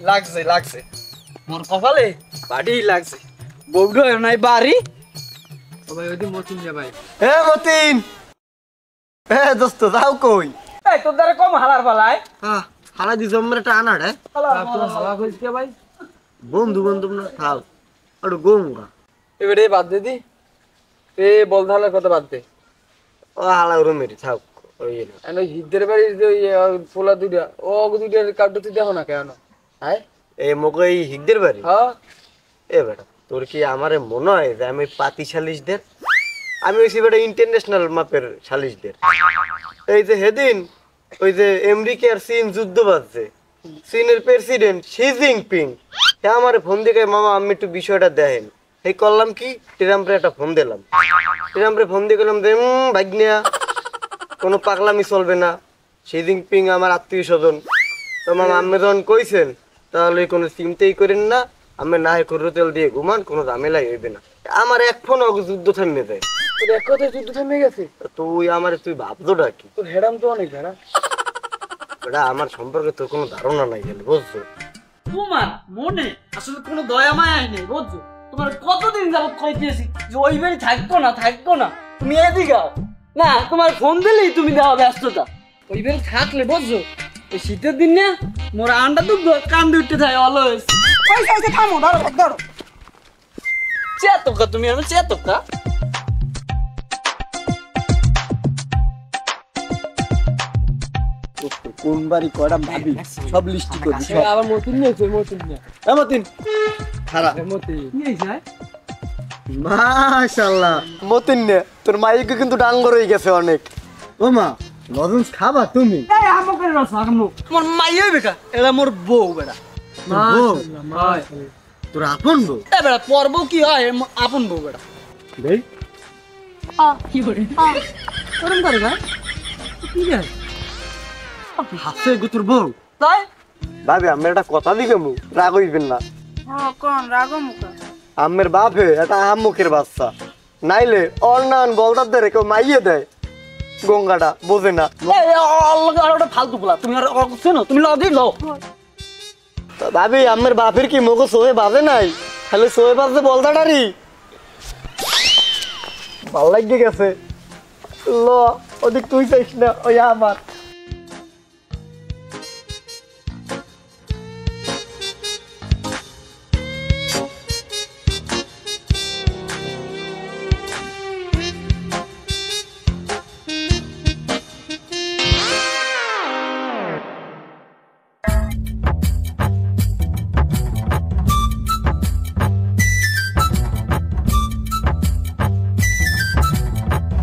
লাগছে লাগছে মোর কপালে বাড়ি লাগছে বউডো নাই বাড়ি ভাই ওই মতিন যা ভাই এ মতিন এ দোস্ত যাও কই এই তোর দ্বারা কম হালার পালায় হ্যাঁ হালা দি জমরে টানা রে হালা কইছে ভাই বন্ধু বন্ধু না থাও আরে গোমরা এবারে বাদ দে দি এ বল ধালার কথা বাদ দে ও হালা ওরে মেরি থাও ওই না এনে হিদের বাড়ি যে পোলা দুইটা ও দুইটার কার্ড তুই দেখো না কেন হ্যাঁ এ মগই হিগদের বাড়ি হ্যাঁ এ বেটা তোর কি আমারে মনে হয় যে আমি পাতি সালিশদের আমি হইছি বেটা ইন্টারন্যাশনাল মাপের সালিশদের এই যে হেদিন ওই যে আমেরিকা আর চীন যুদ্ধ বাজছে চীনের প্রেসিডেন্ট শি জিনপিং সে আমারে ফোন দিয়ে মামা আমি একটু বিষয়টা দেখেন এই করলাম কি ট্রাম্পরে একটা ফোন দিলাম ট্রাম্পরে ফোন দিয়ে গেলাম যে ভাগ্নিয়া কোনো পাগলামি চলবে না শি জিনপিং আমার আত্মীয় স্বজন তো মামা আপনি যখন কইছেন তাহলে কোনো চিন্তাই করেন না আমি না করো তেল দিয়ে ঘুমান কোনো ঝামেলাই হইবে না আমার এক ফোন যুদ্ধ থামিয়ে দেয় তোর এক কথা যুদ্ধ থেমে গেছে তুই আমার তুই ভাবছোটা কি তোর হেরাম তো অনেক হেরা এটা আমার সম্পর্কে তোর কোনো ধারণা নাই গেলে বুঝছো তোমার মনে আসলে কোনো দয়া মায়া নেই বুঝছো তোমার কতদিন যাবত কইতেছি যে ওই বাড়ি থাকতো না তুমি এদিকে আও না তোমার ফোন দিলেই তুমি দেওয়া ব্যস্ততা ওই বাড়ি থাকলে বুঝছো এই শীতের দিন না মোর আন্ডা তো কান্দে উঠতে থাকে অলওয়েজ পয়সা আছে থামো ধরো চেতকা তুমি আমি চেতকা কোন বাড়ি কয়টা ভাবি সব লিস্ট করবি আবার মতিন নিয়েছে মতিন খারাপ মতিন নিয়েছে মাশাআল্লাহ মতিন নে তোর মাইকে কিন্তু ডাঙ্গর হয়ে গেছে অনেক ও মা লজেন্স খাবা তুমি এই আমকের রস আমু তোমার মাই হইবে কা এলা মোর বউ বেটা মাশাআল্লাহ মাশাআল্লাহ তোর আপন বউ এ বেটা পরব কি হয় আপন বউ বেটা দেই কি করে করম করে ভাই কি রে হাসে গো তোর বউ তাই ভাবি আমি একটা কথা দিকে মু রাগ হইবেন না হ্যাঁ কোন রাগো মুখা আমের বাপে এটা আম্মুখের বাচ্চা নাইলে অর্নান বলদার কেউ মাইয়ে দেয় গঙ্গাটা বোঝে না আর ওটা ফালতু বলা তুমি আর শোনো তুমি লও দিই লও ভাবি আমের বাপের কি মগো সোয়ে বাজে নাই তাহলে সোয়ে বাজে বলদাটারি ভাল লাগে গেছে ল ওদিক তুই চাইস না ওই আমার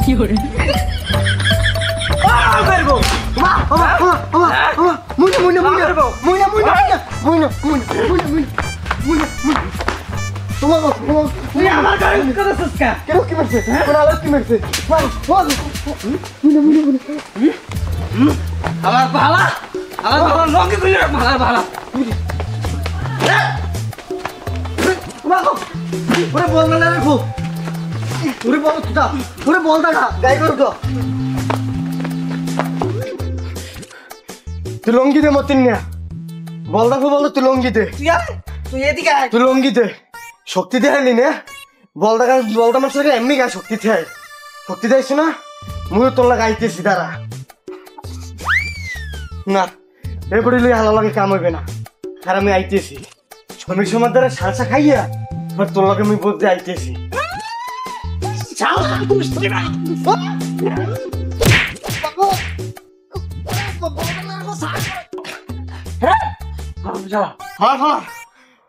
কি করে করবো আমার ভালা লঙ্গে তুই ভালা বলদা না রাখো ওরে বল তুই ওরে বলদা না গাই করু তো তুই লঙ্গি দে মতিন না বলদাকে বল তুই লঙ্গি দে তুই এদিকে আয় তুই লঙ্গি দে শক্তি দেয়নি না বলদা মানুষকে এমনি গায়ে শক্তি দেয় শক্তি দেয়ছ না মুই তোলা গাইতেছি দাঁড়া না এরপরে লই হালা লাগে কাম হইবে না আর আমি আইতেছি শ্রমিক সমাজ দ্বারা সালসা খাইয়া আর তোর লাগে আমি বলতে আইতেছি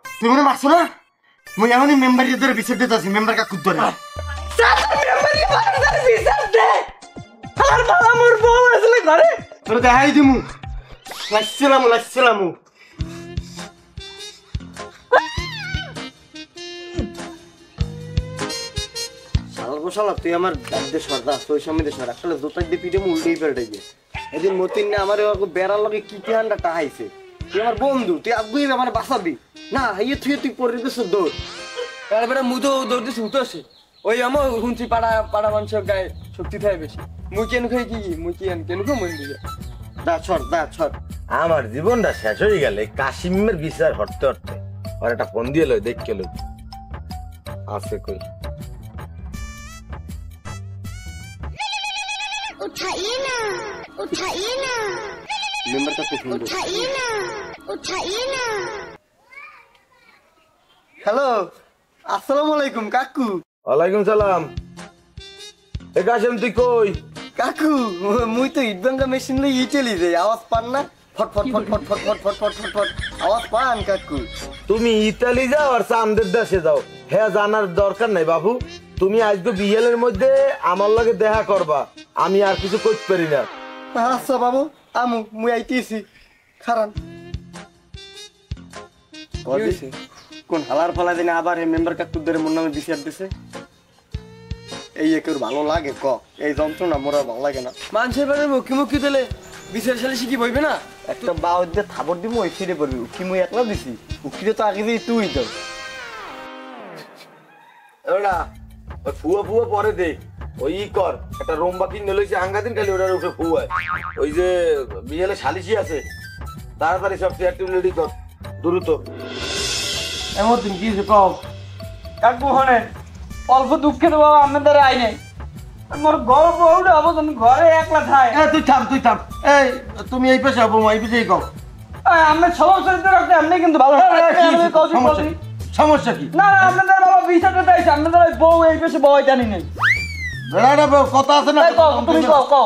তুমি মনে মারছো না মুই এখনই মেম্বারের ধরে বিচার দিতে আছি মেম্বার কাকুর ধরে তোর দেখাই দিমু লাইছিলামু তুই আমার দাঁড়িয়ে সর্দার তোর সামনে সর আসলে জোতার দিয়ে পিঠে উল্টেই পেল্টাই গিয়ে এদিন মতিন না আমার বেড়ার লগে কি ঠান্ডা টাহাইছে তুই আমার বন্ধু তুই আগুই আমার বাঁচাবি না হাইয়ে তুই পরে দিস দৌড় এবারে মুতো দৌড় দিস উঠে আসে ওই আমার শুনছি পাড়া মানুষের গায়ে শক্তি থাকে বেশি মুই কেন খাই কি মুই কেন খাই মন দিয়ে দা ছড় দা ছড়। আমার জীবনটা শেষ হয়ে গেলে কাশিমের বিচার হটতে হটতে আর একটা ফোন দিয়ে লই দেখ কেলো আছে কই उठाइए ना उठाइए ना মেম্বারটা খুব সুন্দর। उठाइए ना उठाइए ना হ্যালো, আসসালামু আলাইকুম কাকু। ওয়ালাইকুম সালাম। এ কাশিম তুই কই? কাকু মুই তো ইট ভাঙ্গা মেশিন লই ইটেলি যাই, আওয়াজ পান না? ফট ফট ফট ফট ফট ফট ফট ফট ফট ফট আওয়াজ পান কাকু? তুমি ইতালি যাও আর চান্দের দেশে যাও, হ্যাঁ জানার দরকার নাই বাবু। তুমি আজকে বিয়েলের মধ্যে আমার লগে দেখা করবা, আমি আর কিছু করতে পারি না। আচ্ছা বাবু, আমু মুই আইতেছি, খারান। কোন হালার ফালা দিনে আবার এই মেম্বার কাকুদের মন নামে বিচার দিছে। এই একের ভালো লাগে ক? এই যন্ত্রণা মোর আর ভালো লাগে না। মানুষের বাড়ির মুখি মুখি দিলে বিচার সালে শিখি বইবে না? একটা বাউ দিয়ে থাবর দিব ওই ফিরে পড়বি। উকি মুই একলা দিছি, উকিরে তো আগে দিয়ে তুই দাও। ওরা ওই ফুয়া ফুয়া পরে দে, ওই ই কর একটা রোম্বা কিনে লইছে হাঙ্গাদিন, খালি ওটার উপরে ফুয়ায়। ওই যে বিয়েলে সালিশি আছে, তাড়াতাড়ি সব চেয়ার টেবিল রেডি কর দ্রুত। এমন তুমি কি কও কাকু হনে অল্প দুঃখে তো বাবা আমাদের আই নাই মোর ঘর বউটা অবজন ঘরে একলা থাই। তুই থাম তুই থাম, এই তুমি এই পেশে হবো এই পেশেই কও। আমরা সবার চরিত্র রাখতে আপনি কিন্তু ভালো সমস্যা কি? না আপনাদের বাবা বিচারটা চাইছে, আপনাদের ওই বউ এই পেশে বউ জানি নাই। কথা আছে না, তুমি কও কও।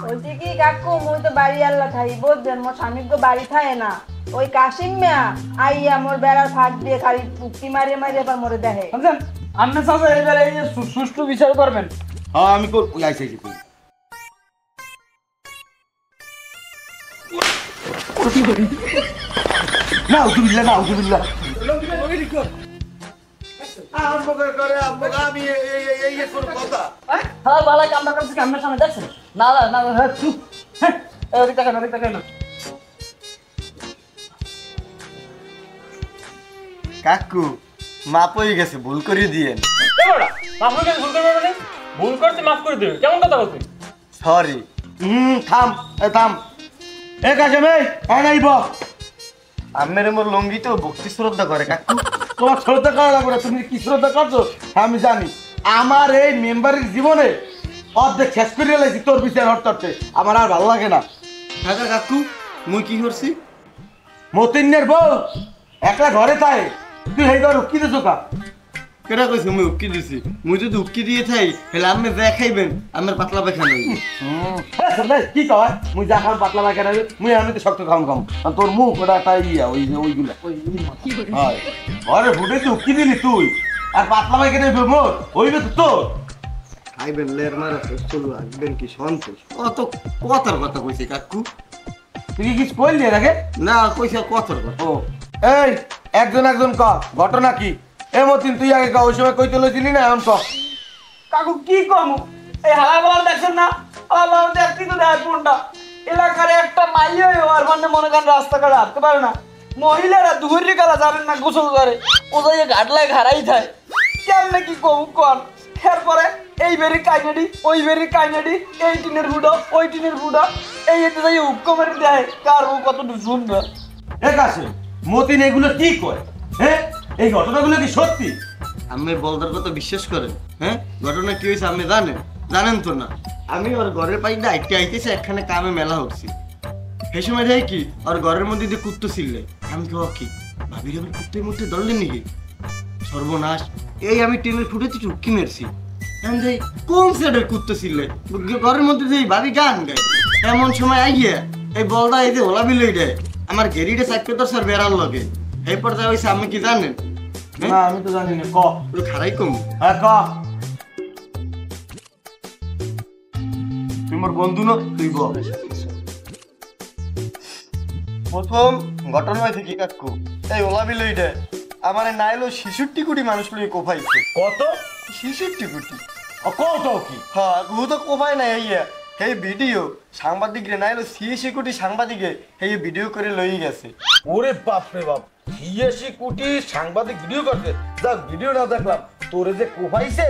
বলছি কি কাকু মুই তো বাড়ি আল্লাহ থাই বুঝছেন, মোর স্বামী তো বাড়ি থাকে না। ওই কাশিম মিয়া আইয়া মোর বেড়ার ফাঁক দিয়ে খালি পুক্তি মারিয়ে মারিয়ে আবার মরে দেখে। বুঝছেন আপনি চাচা এইবার এই যে সুষ্ঠু বিচার করবেন। হ্যাঁ আমি কর আইছি না উজুবিল্লাহ না উজুবিল্লাহ আমি এই কোন কথা হ্যাঁ ভালো কামটা করছি আপনার সামনে দেখছেন? না না না হ্যাঁ চুপ, হ্যাঁ ওদিক তাকান ওদিক তাকান। কাকু মাপ হয়ে গেছে, ভুল করে দিয়েন। ভুল করছে মাফ করে দেবে, কেমন কথা বলছিস? সরি। থাম থাম এ কাশিম এই আনাইব আমের মোর লঙ্গি তো ভক্তি শ্রদ্ধা করে কাকু। তোমার শ্রদ্ধা করা লাগবে না, তুমি কি শ্রদ্ধা করছো আমি জানি। আমার এই মেম্বারের জীবনে অর্ধেক শেষ করে লাগছি তোর বিচার হরতে, আমার আর ভালো লাগে না। কাকা কাকু মুই কি করছি? মতিনের বউ একলা ঘরে থাকে, তুই এই ঘর উকি দিছো কা? কেটা কইছে মুই উক্কি দিছি? মুই যদি উক্কি দিয়ে থাই হেলে আমি যা খাইবেন আমার পাতলা পায়খানা হইবে। কি কয় মুই যা খাম পাতলা পায়খানা হইবে, মুই আমি তো শক্ত খাম খাম, আর তোর মুখ ওটা একটা ইয়া ওই যে ওইগুলা হয় ঘরে ফুটে তুই উকি দিলি তুই, আর পাতলা পায়খানা হইবে মোর হইবে তো তোর। খাইবেন লের মারা চলো আসবেন কি সন্তোষ। কত কথার কথা কইছে কাকু। তুই কি কিছু কইলি এর আগে? না কইছে কথার কথা। ও এই একজন একজন ক ঘটনা কি? এ মতিন তুই আগে ক, ওই সময় কইতে লইছিলি না এখন ক। কাকু কি করবো এই হালাবালা দেখছেন না, হালাবালা দেখছি তো দেখ কোনটা এলাকার একটা মাইয়া আর মানে মনে করেন রাস্তাঘাটে হাঁটতে পারে না, মহিলারা দুপুরের কালা জানেন না গোসল করে, ও যাই ঘাটলায় ঘাড়াই থাকে কেমনে কি কম কর। এরপরে এই বেরি কাইনাডি ওই বেরি কাইনাডি, এই টিনের ফুটো ওই টিনের ফুটো, এই এতে যাই হুক্কো মেরে দেয় কার ও কতটুকু সুন্দর। এ কাছে মতিন এগুলো কি কয়? হ্যাঁ এই ঘটনাগুলো কি সত্যি? আমি বলদার কথা বিশ্বাস করেন? হ্যাঁ ঘটনা কি হয়েছে আপনি জানেন? জানেন তো না। আমি ওর ঘরের পাইতে আইতে আইতেছে একখানে কামে মেলা হচ্ছি, সেই সময় যাই কি ওর ঘরের মধ্যে দিয়ে কুত্তো ছিললে আমি কি ভাবির আবার কুত্তের মধ্যে ধরলেন নাকি? সর্বনাশ, এই আমি টেনের ফুটেতে চুক্কি মেরছি। আমি যাই কোন সাইডের কুত্তো ছিললে ঘরের মধ্যে যাই ভাবি গান গায়, এমন সময় আইয়া এই বলদা এই যে ওলা বিলই দেয় আমার ঘেরিটা চাকরি তো স্যার বেড়ার লগে। এই পর্যায়ে হয়েছে আপনি কি জানেন? না আমি তো জানি না, ক খারাই কম। হ্যাঁ ক। তুই মোর বন্ধু না, তুই বল। প্রথম ঘটনা হয়েছে কি কাকু, এই ওলা বিলইটা আমার নাইলো 66 কোটি মানুষ লই কোফাইছে। কত? 66 কোটি। কত কি? হ্যাঁ গু তো কোফাই নাই আইয়া এই ভিডিও সাংবাদিক রে নাইলো 86 কোটি সাংবাদিকে এই ভিডিও করে লই গেছে। ওরে বাপ রে বাপ, 86 কোটি সাংবাদিক ভিডিও করতে, যা ভিডিও না দেখলাম তোরে যে কোফাইছে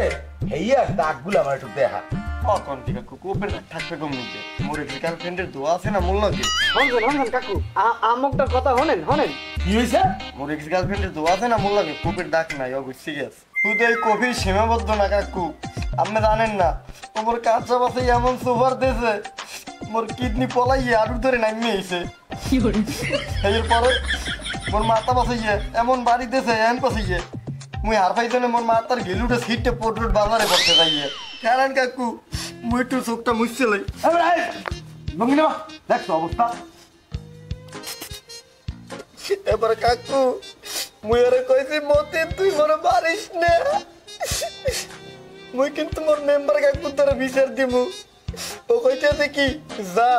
হেইয়া দাগগুলো আমার একটু দেখা। কখন ঠিক কাকু কোপের থাকবে কম নিতে মোর এক্স গার্লফ্রেন্ডের দোয়া আছে না মোর লাগে হনছেন কাকু আমকটা কথা হনেন কি হয়েছে মোর এক্স গার্লফ্রেন্ডের দোয়া আছে না মোর লাগে কোপের ডাক নাই অবশ্যই গেছে শুধু এই কফির সীমাবদ্ধ না কাকু আপনি জানেন না তোমার কাঁচা বাসে এমন সুপার দিয়েছে মোর কিডনি পলাইয়ে আলু ধরে নামিয়ে আইছে এরপরে মোর মাথা বাসাইয়ে এমন বাড়ি দিয়েছে এমন পাশাইয়ে মুই হার পাইতে মোর মাথার গেলুটা সিটটা পোট্রোট বাজারে পড়তে যাইয়ে কারণ কাকু মুই একটু চোখটা মুছছে লাই ভঙ্গিনা দেখছো অবস্থা এবার কাকু মুই আরে কইছি মতে তুই মোর মারিস না মুই কিন্তু মোর মেম্বার কাকু তোর বিচার দিমু ও কইতেছে কি যা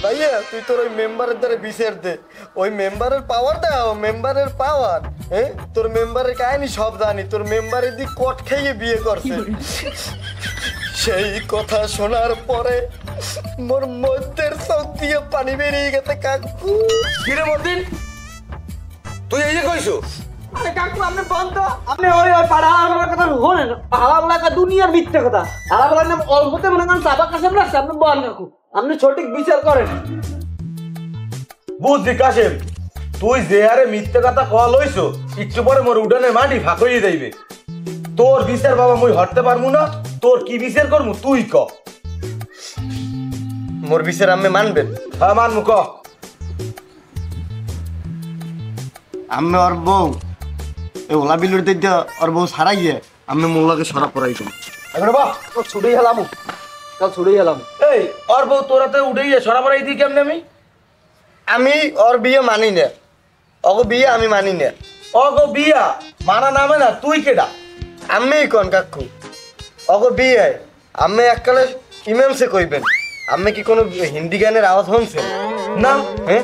ভাইয়া তুই তোর ওই মেম্বারের দ্বারা বিচার দে ওই মেম্বারের পাওয়ার দাও মেম্বারের পাওয়ার হ্যাঁ তোর মেম্বারের কাহিনী সব জানি তোর মেম্বারের দিক কট খাইয়ে বিয়ে করছে সেই কথা শোনার পরে মোর মধ্যের চোখ দিয়ে পানি বেরিয়ে গেছে কাকু কিরে মতিন তুই এই যে কইছো আরে কাকু আপনি বন্ধ আপনি ওই পাড়া আমার কথা হনেন হালাবলা দুনিয়ার মিথ্যে কথা হালাবলা নাম অল্পতে মনে করেন চাপা কাছে না আপনি বল কাকু আপনি সঠিক বিচার করেন বুঝলি কাশেম তুই যে হারে মিথ্যে কথা কল হইছো একটু পরে মোর উঠানে মাটি ফাঁক হয়ে যাইবে তোর বিচার বাবা মুই হরতে পারমু না তোর কি বিচার করমু তুই ক মোর বিচার আমি মানবেন হ্যাঁ মানমু ক আমি ওর বউ এই ওলা বিলুর দিকে ওর বউ সারাইয়ে আমি মোল্লাকে সরা পড়াই দিই এখন বাহ তো ছুটেই হেলাম কাল ছুটেই হেলাম এই ওর বউ তোরাতে উঠেই সরাবরাই দিই কেমনে আমি ওর বিয়ে মানি না ওকে বিয়ে আমি মানি না অগো বিয়া মানা নামে না তুই কেডা আমি কোন কাকু ওকে বিয়ে আমি এককালে ইমামসে কইবেন আমি কি কোনো হিন্দি গানের আওয়াজ শুনছেন না হ্যাঁ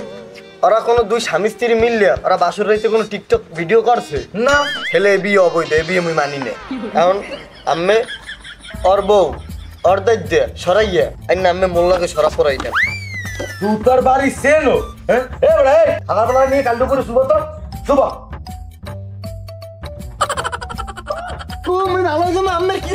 ওরা কোনো দুই স্বামী স্ত্রী মিললে ওরা বাসুর রাইতে কোনো টিকটক ভিডিও করছে না হেলে এ বিয়ে অবৈধ এ বিয়ে আমি মানি না এখন আমি ওর বউ ওর দায়িত্বে সরাইয়া আইন আমি মোল্লাকে সরা পড়াই দেন তুই তোর বাড়ি সেনো হ্যাঁ এ বড় এই সকালবেলা নিয়ে কাল দুপুরে শুভ তো শুভ তুমি ভালো আমি কি